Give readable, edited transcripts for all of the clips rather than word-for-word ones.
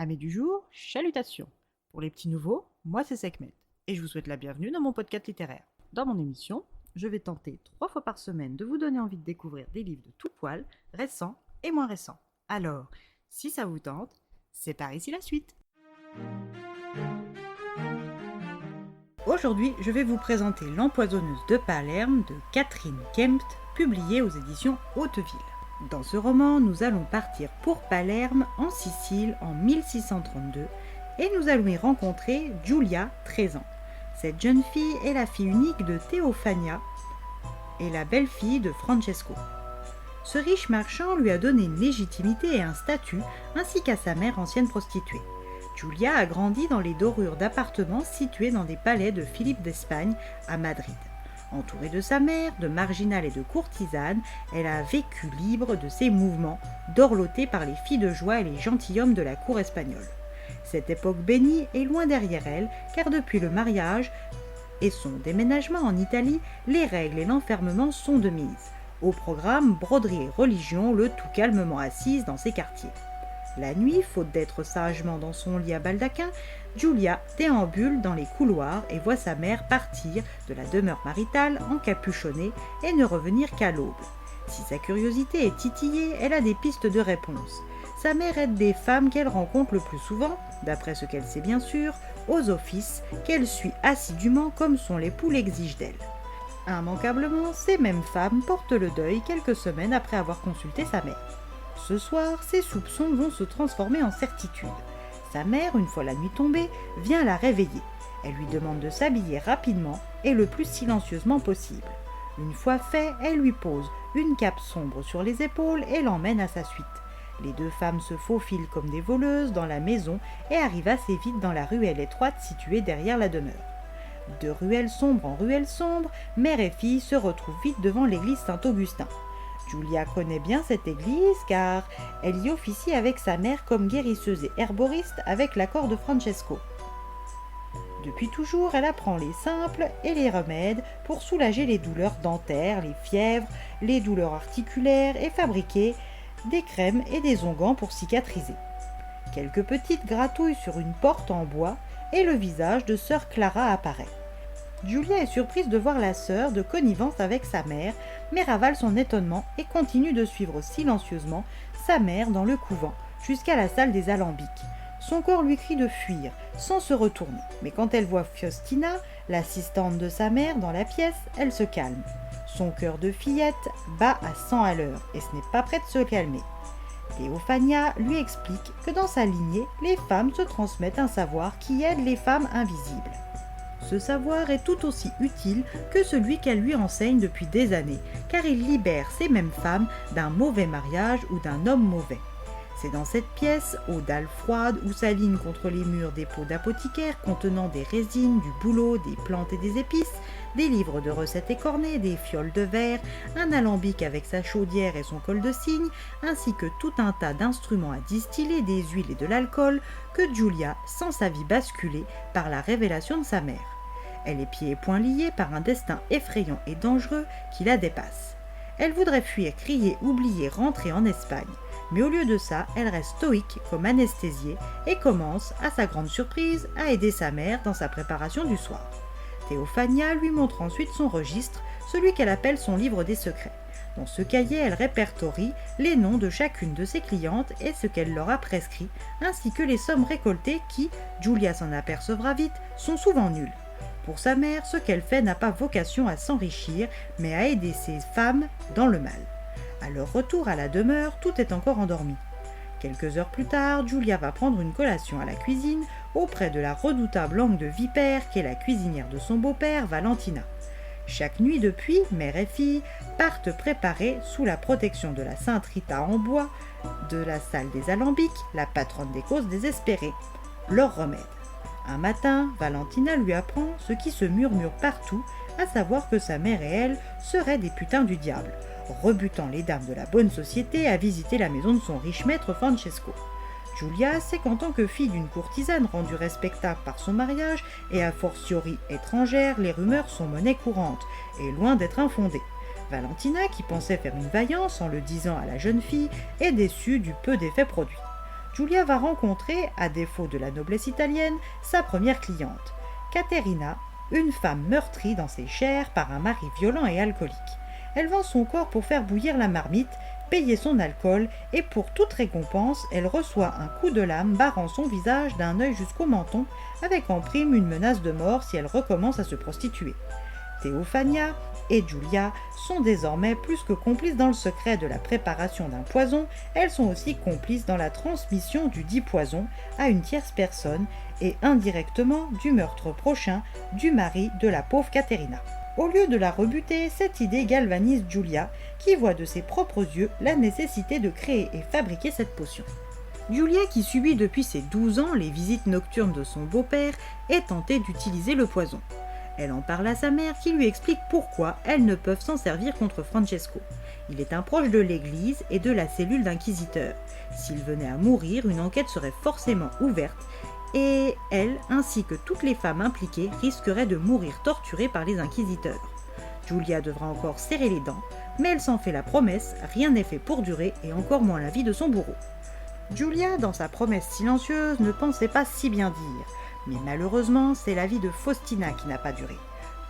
Amis du jour, chalutations. Pour les petits nouveaux, moi c'est Sekhmet et je vous souhaite la bienvenue dans mon podcast littéraire. Dans mon émission, je vais tenter 3 fois par semaine de vous donner envie de découvrir des livres de tout poil, récents et moins récents. Alors, si ça vous tente, c'est par ici la suite. Aujourd'hui, je vais vous présenter L'Empoisonneuse de Palerme de Catherine Kempt, publiée aux éditions Hauteville. Dans ce roman, nous allons partir pour Palerme, en Sicile, en 1632, et nous allons y rencontrer Giulia, 13 ans. Cette jeune fille est la fille unique de Teofania et la belle-fille de Francesco. Ce riche marchand lui a donné une légitimité et un statut, ainsi qu'à sa mère ancienne prostituée. Giulia a grandi dans les dorures d'appartements situés dans des palais de Philippe d'Espagne à Madrid. Entourée de sa mère, de marginales et de courtisanes, elle a vécu libre de ses mouvements, dorlotée par les filles de joie et les gentilshommes de la cour espagnole. Cette époque bénie est loin derrière elle, car depuis le mariage et son déménagement en Italie, les règles et l'enfermement sont de mise. Au programme, broderie et religion, le tout calmement assise dans ses quartiers. La nuit, faute d'être sagement dans son lit à baldaquin, Giulia déambule dans les couloirs et voit sa mère partir de la demeure maritale encapuchonnée et ne revenir qu'à l'aube. Si sa curiosité est titillée, elle a des pistes de réponse. Sa mère aide des femmes qu'elle rencontre le plus souvent, d'après ce qu'elle sait bien sûr, aux offices qu'elle suit assidûment comme son époux l'exige d'elle. Immanquablement, ces mêmes femmes portent le deuil quelques semaines après avoir consulté sa mère. Ce soir, ses soupçons vont se transformer en certitude. Sa mère, une fois la nuit tombée, vient la réveiller. Elle lui demande de s'habiller rapidement et le plus silencieusement possible. Une fois fait, elle lui pose une cape sombre sur les épaules et l'emmène à sa suite. Les deux femmes se faufilent comme des voleuses dans la maison et arrivent assez vite dans la ruelle étroite située derrière la demeure. De ruelle sombre en ruelle sombre, mère et fille se retrouvent vite devant l'église Saint-Augustin. Giulia connaît bien cette église car elle y officie avec sa mère comme guérisseuse et herboriste avec l'accord de Francesco. Depuis toujours, elle apprend les simples et les remèdes pour soulager les douleurs dentaires, les fièvres, les douleurs articulaires et fabriquer des crèmes et des onguents pour cicatriser. Quelques petites gratouilles sur une porte en bois et le visage de sœur Clara apparaît. Giulia est surprise de voir la sœur de connivence avec sa mère, mais ravale son étonnement et continue de suivre silencieusement sa mère dans le couvent jusqu'à la salle des alambics. Son corps lui crie de fuir, sans se retourner, mais quand elle voit Faustina, l'assistante de sa mère, dans la pièce, elle se calme. Son cœur de fillette bat à 100 à l'heure et ce n'est pas près de se calmer. Teofania lui explique que dans sa lignée, les femmes se transmettent un savoir qui aide les femmes invisibles. Ce savoir est tout aussi utile que celui qu'elle lui enseigne depuis des années, car il libère ces mêmes femmes d'un mauvais mariage ou d'un homme mauvais. C'est dans cette pièce, aux dalles froides, où s'alignent contre les murs des pots d'apothicaire contenant des résines, du bouleau, des plantes et des épices, des livres de recettes écornées, des fioles de verre, un alambic avec sa chaudière et son col de cygne, ainsi que tout un tas d'instruments à distiller, des huiles et de l'alcool, que Giulia sent sa vie basculer par la révélation de sa mère. Elle est pieds et poings liés par un destin effrayant et dangereux qui la dépasse. Elle voudrait fuir, crier, oublier, rentrer en Espagne. Mais au lieu de ça, elle reste stoïque comme anesthésiée et commence, à sa grande surprise, à aider sa mère dans sa préparation du soir. Teofania lui montre ensuite son registre, celui qu'elle appelle son livre des secrets. Dans ce cahier, elle répertorie les noms de chacune de ses clientes et ce qu'elle leur a prescrit, ainsi que les sommes récoltées qui, Giulia s'en apercevra vite, sont souvent nulles. Pour sa mère, ce qu'elle fait n'a pas vocation à s'enrichir, mais à aider ses femmes dans le mal. À leur retour à la demeure, tout est encore endormi. Quelques heures plus tard, Giulia va prendre une collation à la cuisine auprès de la redoutable langue de vipère qu'est la cuisinière de son beau-père, Valentina. Chaque nuit depuis, mère et fille partent préparer, sous la protection de la Sainte Rita en bois, de la salle des alambics, la patronne des causes désespérées, leur remède. Un matin, Valentina lui apprend ce qui se murmure partout, à savoir que sa mère et elle seraient des putains du diable, rebutant les dames de la bonne société à visiter la maison de son riche maître Francesco. Giulia sait qu'en tant que fille d'une courtisane rendue respectable par son mariage et a fortiori étrangère, les rumeurs sont monnaie courante et loin d'être infondées. Valentina, qui pensait faire une vaillance en le disant à la jeune fille, est déçue du peu d'effets produits. Giulia va rencontrer, à défaut de la noblesse italienne, sa première cliente, Caterina, une femme meurtrie dans ses chairs par un mari violent et alcoolique. Elle vend son corps pour faire bouillir la marmite, payer son alcool, et pour toute récompense, elle reçoit un coup de lame barrant son visage d'un œil jusqu'au menton, avec en prime une menace de mort si elle recommence à se prostituer. Théophania et Giulia sont désormais plus que complices dans le secret de la préparation d'un poison, elles sont aussi complices dans la transmission du dit poison à une tierce personne et indirectement du meurtre prochain du mari de la pauvre Caterina. Au lieu de la rebuter, cette idée galvanise Giulia, qui voit de ses propres yeux la nécessité de créer et fabriquer cette potion. Giulia, qui subit depuis ses 12 ans les visites nocturnes de son beau-père, est tentée d'utiliser le poison. Elle en parle à sa mère qui lui explique pourquoi elles ne peuvent s'en servir contre Francesco. Il est un proche de l'église et de la cellule d'inquisiteurs. S'il venait à mourir, une enquête serait forcément ouverte et elle, ainsi que toutes les femmes impliquées, risqueraient de mourir torturées par les inquisiteurs. Giulia devra encore serrer les dents, mais elle s'en fait la promesse, rien n'est fait pour durer et encore moins la vie de son bourreau. Giulia, dans sa promesse silencieuse, ne pensait pas si bien dire. Mais malheureusement, c'est la vie de Faustina qui n'a pas duré.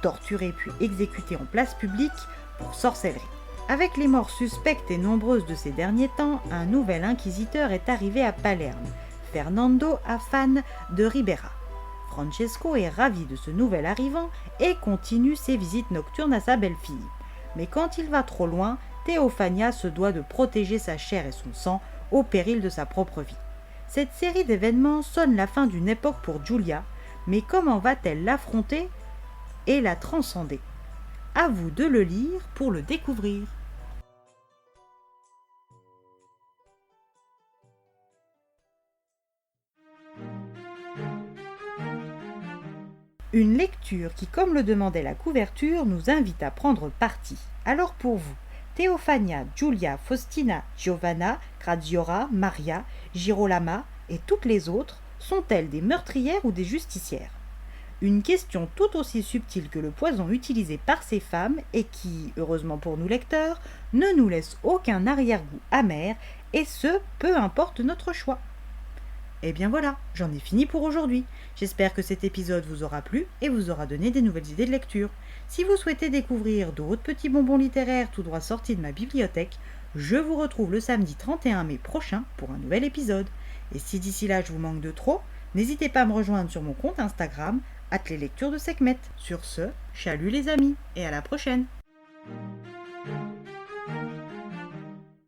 Torturée puis exécutée en place publique pour sorcellerie. Avec les morts suspectes et nombreuses de ces derniers temps, un nouvel inquisiteur est arrivé à Palerme, Fernando Afan de Ribera. Francesco est ravi de ce nouvel arrivant et continue ses visites nocturnes à sa belle-fille. Mais quand il va trop loin, Théophania se doit de protéger sa chair et son sang au péril de sa propre vie. Cette série d'événements sonne la fin d'une époque pour Giulia, mais comment va-t-elle l'affronter et la transcender? À vous de le lire pour le découvrir. Une lecture qui, comme le demandait la couverture, nous invite à prendre parti. Alors pour vous, Théophania, Giulia, Faustina, Giovanna, Graziora, Maria, Girolama et toutes les autres sont-elles des meurtrières ou des justicières? Une question tout aussi subtile que le poison utilisé par ces femmes et qui, heureusement pour nous lecteurs, ne nous laisse aucun arrière-goût amer, et ce, peu importe notre choix. Et bien voilà, j'en ai fini pour aujourd'hui. J'espère que cet épisode vous aura plu et vous aura donné des nouvelles idées de lecture. Si vous souhaitez découvrir d'autres petits bonbons littéraires tout droit sortis de ma bibliothèque, je vous retrouve le samedi 31 mai prochain pour un nouvel épisode. Et si d'ici là je vous manque de trop, n'hésitez pas à me rejoindre sur mon compte Instagram @leslecturesdeSekhmet. Sur ce, chalut les amis et à la prochaine.